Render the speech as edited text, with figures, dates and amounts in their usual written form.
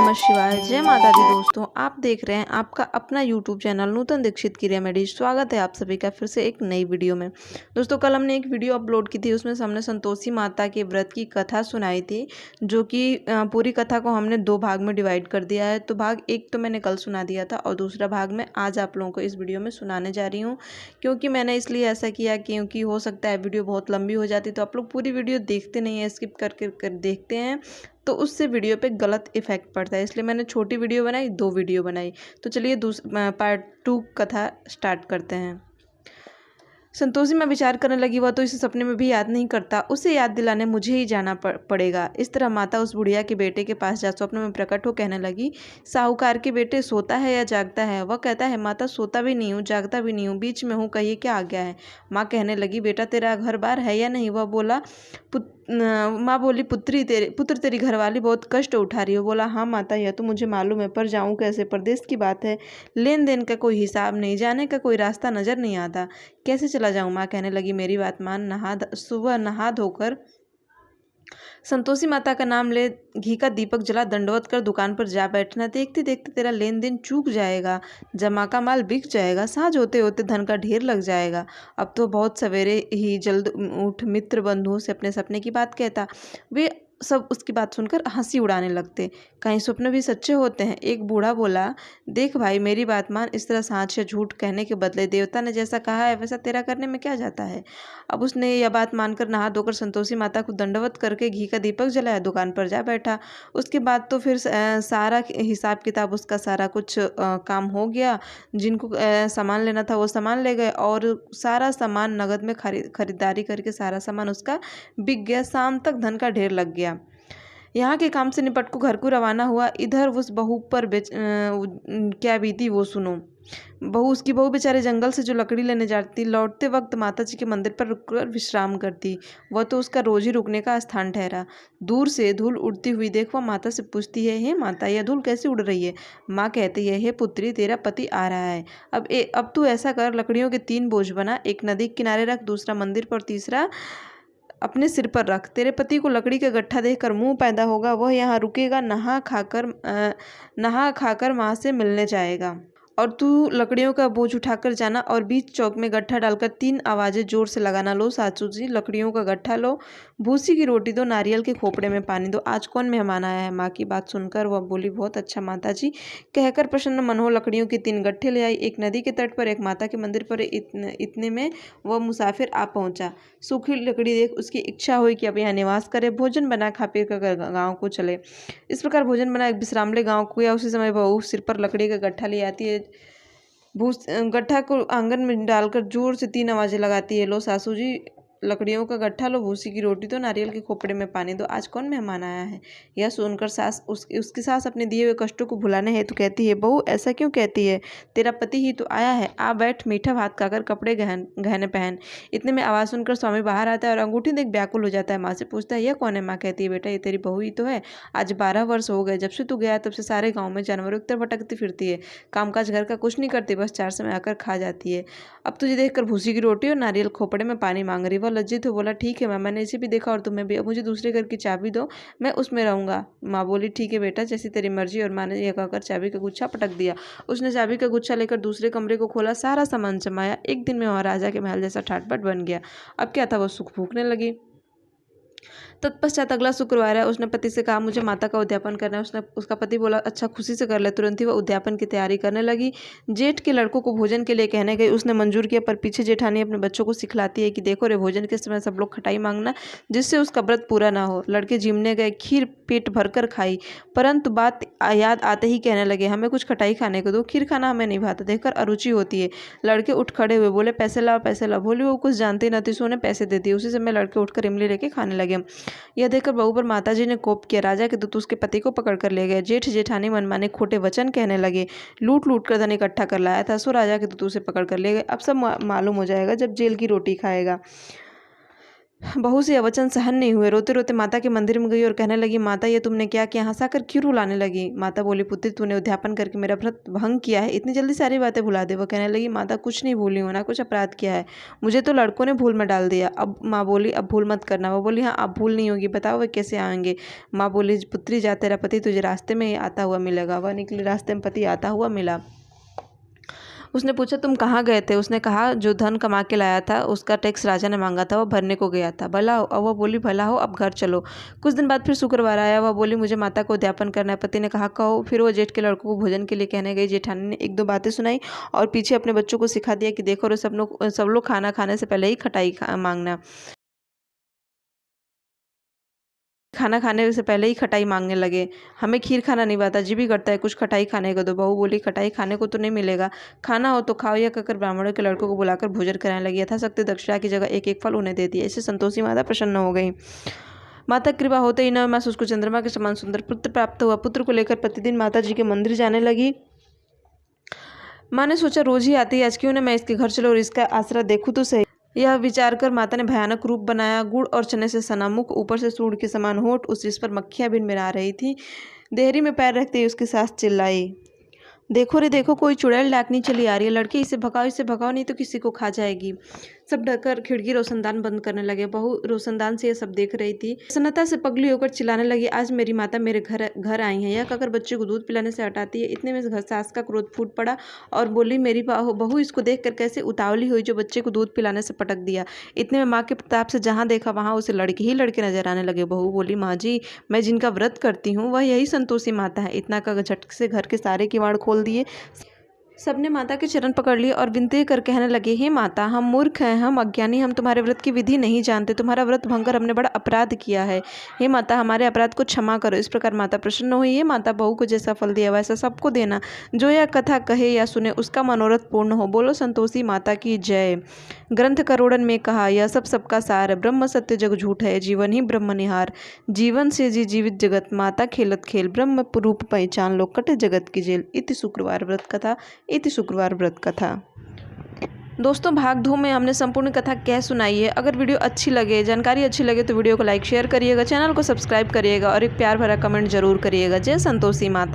नमः शिवाय। जय माता दी। दोस्तों, आप देख रहे हैं आपका अपना यूट्यूब चैनल नूतन दीक्षित की रेमेडीज। स्वागत है आप सभी का फिर से एक नई वीडियो में। दोस्तों, कल हमने एक वीडियो अपलोड की थी, उसमें हमने संतोषी माता के व्रत की कथा सुनाई थी, जो कि पूरी कथा को हमने 2 भाग में डिवाइड कर दिया है। तो भाग 1 तो मैंने कल सुना दिया था और दूसरा भाग में आज आप लोगों को इस वीडियो में सुनाने जा रही हूँ। क्योंकि मैंने इसलिए ऐसा किया क्योंकि हो सकता है वीडियो बहुत लंबी हो जाती, तो आप लोग पूरी वीडियो देखते नहीं हैं, स्किप करके देखते हैं, तो उससे वीडियो पे गलत इफेक्ट पड़ता है। इसलिए मैंने छोटी वीडियो बनाई, 2 वीडियो बनाई। तो चलिए पार्ट 2 कथा स्टार्ट करते हैं। संतोषी में विचार करने लगी, वह तो इसे सपने में भी याद नहीं करता, उसे याद दिलाने मुझे ही जाना पड़ेगा। इस तरह माता उस बुढ़िया के बेटे के पास जा स्वप्न में प्रकट हो कहने लगी, साहूकार के बेटे सोता है या जागता है? वह कहता है, माता सोता भी नहीं हूँ, जागता भी नहीं हूँ, बीच में हूँ, कहिए क्या आ गया है? माँ कहने लगी, बेटा तेरा घर बार है या नहीं? वह बोला, माँ बोली, पुत्र तेरी घरवाली बहुत कष्ट उठा रही हो। बोला, हाँ माता, यह तो मुझे मालूम है, पर जाऊँ कैसे? परदेश की बात है, लेन देन का कोई हिसाब नहीं, जाने का कोई रास्ता नजर नहीं आता, कैसे चला जाऊँ? माँ कहने लगी, मेरी बात मान, सुबह नहा धोकर संतोषी माता का नाम ले, घी का दीपक जला, दंडवत कर दुकान पर जा बैठना। देखते देखते तेरा लेन देन चूक जाएगा, जमा का माल बिक जाएगा, साँझ होते होते धन का ढेर लग जाएगा। अब तो बहुत सवेरे ही जल्द उठ मित्र बंधुओं से अपने सपने की बात कहता। वे सब उसकी बात सुनकर हंसी उड़ाने लगते। कहीं स्वप्न भी सच्चे होते हैं। एक बूढ़ा बोला, देख भाई, मेरी बात मान, इस तरह साँच या झूठ कहने के बदले देवता ने जैसा कहा है वैसा तेरा करने में क्या जाता है? अब उसने यह बात मानकर नहा धोकर संतोषी माता को दंडवत करके घी का दीपक जलाया, दुकान पर जा बैठा। उसके बाद तो फिर सारा हिसाब किताब, उसका सारा कुछ काम हो गया। जिनको सामान लेना था वो सामान ले गए और सारा सामान नगद में खरीदारी करके सारा सामान उसका बिक गया। शाम तक धन का ढेर लग गया। यहाँ के काम से निपट को घर को रवाना हुआ। इधर उस बहू पर क्या बीती वो सुनो। उसकी बहू बेचारे जंगल से जो लकड़ी लेने जाती, लौटते वक्त माता जी के मंदिर पर रुककर विश्राम करती। वह तो उसका रोज ही रुकने का स्थान ठहरा। दूर से धूल उड़ती हुई देख वह माता से पूछती है, हे माता, यह धूल कैसे उड़ रही है? माँ कहती है, हे पुत्री, तेरा पति आ रहा है। अब तू ऐसा कर, लकड़ियों के 3 बोझ बना, एक नदी के किनारे रख, दूसरा मंदिर पर, तीसरा अपने सिर पर रख। तेरे पति को लकड़ी का गट्ठा देखकर मुंह पैदा होगा, वह यहाँ रुकेगा, नहा खाकर माँ से मिलने जाएगा। और तू लकड़ियों का बोझ उठाकर जाना और बीच चौक में गट्ठा डालकर 3 आवाजें जोर से लगाना, लो सासू जी, लकड़ियों का गट्ठा लो, भूसी की रोटी दो, नारियल के खोपड़े में पानी दो, आज कौन मेहमान आया है? माँ की बात सुनकर वह बोली, बहुत अच्छा माता जी। कहकर प्रसन्न मन हो लकड़ियों के 3 गट्ठे ले आई। एक नदी के तट पर, एक माता के मंदिर पर। इतने में वह मुसाफिर आ पहुंचा। सूखी लकड़ी देख उसकी इच्छा हुई कि अब यहाँ निवास करे, भोजन बना खा पी कर गाँव को चले। इस प्रकार भोजन बना एक विश्रामले गाँव को गया। उसी समय बहू सिर पर लकड़ी का गट्ठा ले आती है, गट्ठा को आंगन में डालकर जोर से 3 आवाजें लगाती है, लो सासू जी, लकड़ियों का गट्ठा लो, भूसी की रोटी दो, नारियल के खोपड़े में पानी दो, आज कौन मेहमान आया है? यह सुनकर उसकी सास अपने दिए हुए कष्टों को भुलाने हेतु कहती है, बहू ऐसा क्यों कहती है? तेरा पति ही तो आया है, आ बैठ, मीठा भात खाकर कपड़े गहने पहन। इतने में आवाज़ सुनकर स्वामी बाहर आता है और अंगूठी देख व्याकुल हो जाता है। माँ से पूछता है, यह कौन है? माँ कहती है, बेटा ये तेरी बहू ही तो है। आज 12 वर्ष हो गए, जब से तू गया तब से सारे गाँव में जानवरों की तरह भटकती फिरती है, कामकाज घर का कुछ नहीं करती, बस 4 समय आकर खा जाती है। अब तुझे देखकर भूसी की रोटी और नारियल खोपड़े में पानी मांग रही। वह लज्जित हो बोला, ठीक है माँ, मैंने इसे भी देखा और तुम्हें भी, अब मुझे दूसरे घर की चाबी दो, मैं उसमें रहूंगा। माँ बोली, ठीक है बेटा, जैसी तेरी मर्जी। और माँ ने यह कहकर चाबी का गुच्छा पटक दिया। उसने चाबी का गुच्छा लेकर दूसरे कमरे को खोला, सारा सामान जमाया। एक दिन में वहाँ राजा के महल जैसा ठाट-बाट बन गया। अब क्या था, वो सुख भूखने लगी। तत्पश्चात अगला शुक्रवार है। उसने पति से कहा, मुझे माता का उद्यापन करना है। उसका पति बोला, अच्छा खुशी से कर ले। तुरंत ही वह उद्यापन की तैयारी करने लगी। जेठ के लड़कों को भोजन के लिए कहने गई, उसने मंजूर किया, पर पीछे जेठानी अपने बच्चों को सिखलाती है कि देखो रे, भोजन के समय सब लोग खटाई मांगना, जिससे उसका व्रत पूरा ना हो। लड़के जिमने गए, खीर पेट भरकर खाई, परंतु बात याद आते ही कहने लगे, हमें कुछ खटाई खाने को दो, खीर खाना हमें नहीं भाता, देखकर अरुचि होती है। लड़के उठ खड़े हुए, बोले, पैसे लाओ पैसे लाओ। बोली, वो कुछ जानते न थे, सो उन्हें पैसे दे दिए। उसी समय लड़के उठकर इमली लेके खाने लगे। यह देखकर बहू पर माताजी ने कोप किया। राजा के दूत उसके पति को पकड़ कर ले गए। जेठ जेठानी मनमाने खोटे वचन कहने लगे, लूट लूट कर धन इकट्ठा कर लाया था, सो राजा के दूत उसे पकड़ कर ले गए। अब सब मालूम हो जाएगा जब जेल की रोटी खाएगा। बहू से वचन सहन नहीं हुए। रोते रोते माता के मंदिर में गई और कहने लगी, माता ये तुमने क्या किया? हंसाकर क्यों रुलाने लगी? माता बोली, पुत्री तूने उद्यापन करके मेरा व्रत भंग किया है, इतनी जल्दी सारी बातें भुला दे। वो कहने लगी, माता कुछ नहीं भूली हूँ ना, कुछ अपराध किया है, मुझे तो लड़कों ने भूल में डाल दिया। अब माँ बोली, अब भूल मत करना। वो बोली, हाँ अब भूल नहीं होगी, बताओ वे कैसे आएंगे? माँ बोली, पुत्री जा तेरा पति तुझे रास्ते में आता हुआ मिलेगा। वह निकली, रास्ते में पति आता हुआ मिला। उसने पूछा, तुम कहाँ गए थे? उसने कहा, जो धन कमा के लाया था उसका टैक्स राजा ने मांगा था, वह भरने को गया था। भला हो? और वह बोली, भला हो, अब घर चलो। कुछ दिन बाद फिर शुक्रवार आया। वह बोली, मुझे माता को उद्यापन करना है। पति ने कहा, कहो। फिर वो जेठ के लड़कों को भोजन के लिए कहने गई। जेठानी ने एक दो बातें सुनाई और पीछे अपने बच्चों को सिखा दिया कि देखो रे, सब लोग खाना खाने से पहले ही खटाई मांगना, खाना खाने से पहले ही खटाई मांगने लगे। हमें खीर खाना नहीं आता, जी भी करता है कुछ खटाई खाने को। तो बहू बोली, खटाई खाने को तो नहीं मिलेगा, खाना हो तो खाओ। यह कहकर ब्राह्मणों के लड़कों को बुलाकर भोजन कराने लगी। यथाशक्ति दक्षिणा की जगह एक एक फल उन्हें दे दिया। इससे संतोषी माता प्रसन्न हो गई। माता की कृपा होते ही 9 मास उसको चंद्रमा के समान सुंदर पुत्र प्राप्त हुआ। पुत्र को लेकर प्रतिदिन माता जी के मंदिर जाने लगी। माँ ने सोचा, रोज ही आती है, आज क्यों न मैं इसके घर चलो और इसका आसरा देखूँ तो सही। यह विचार कर माता ने भयानक रूप बनाया। गुड़ और चने से सना मुख, ऊपर से सूंड के समान होठ, उस जिस पर मक्खियां भिनभिना रही थी। देहरी में पैर रखते ही उसकी सास चिल्लाई, देखो रे देखो, कोई चुड़ैल डाकनी चली आ रही है। लड़के, इसे भगाओ नहीं तो किसी को खा जाएगी। सब डरकर खिड़की रोशनदान बंद करने लगे। बहू रोशनदान से यह सब देख रही थी। प्रसन्नता से पगली होकर चिल्लाने लगी, आज मेरी माता मेरे घर आई है। यह कहकर बच्चे को दूध पिलाने से हटाती है। इतने में घर सास का क्रोध फूट पड़ा और बोली, मेरी बहू इसको देखकर कैसे उतावली हुई जो बच्चे को दूध पिलाने से पटक दिया। इतने में माँ के प्रताप से जहाँ देखा वहाँ उसे लड़के ही लड़के नजर आने लगे। बहू बोली, माँ जी, मैं जिनका व्रत करती हूँ वह यही संतोषी माता है। इतना का झटक से घर के सारे किवाड़ खोल दिए। सबने माता के चरण पकड़ लिए और विनती कर कहने लगे, हे माता, हम मूर्ख हैं, हम अज्ञानी, हम तुम्हारे व्रत की विधि नहीं जानते। तुम्हारा व्रत भंग कर हमने बड़ा अपराध किया है। हे माता, हमारे अपराध को क्षमा करो। इस प्रकार माता प्रसन्न हुई। हे माता, बहू को जैसा फल दिया वैसा सबको देना। जो यह कथा कहे या सुने उसका मनोरथ पूर्ण हो। बोलो संतोषी माता की जय। ग्रंथ करोड़न में कहा, यह सब सबका सार। ब्रह्म सत्य जग झूठ है, जीवन ही ब्रह्म निहार। जीवन से जी जीवित जगत, माता खेलत खेल। ब्रह्म रूप पहचान लो, कटे जगत की जेल। इति शुक्रवार व्रत कथा। इति शुक्रवार व्रत कथा। दोस्तों, भाग 2 में हमने संपूर्ण कथा कह सुनाई है। अगर वीडियो अच्छी लगे, जानकारी अच्छी लगे तो वीडियो को लाइक शेयर करिएगा, चैनल को सब्सक्राइब करिएगा और एक प्यार भरा कमेंट जरूर करिएगा। जय संतोषी माता।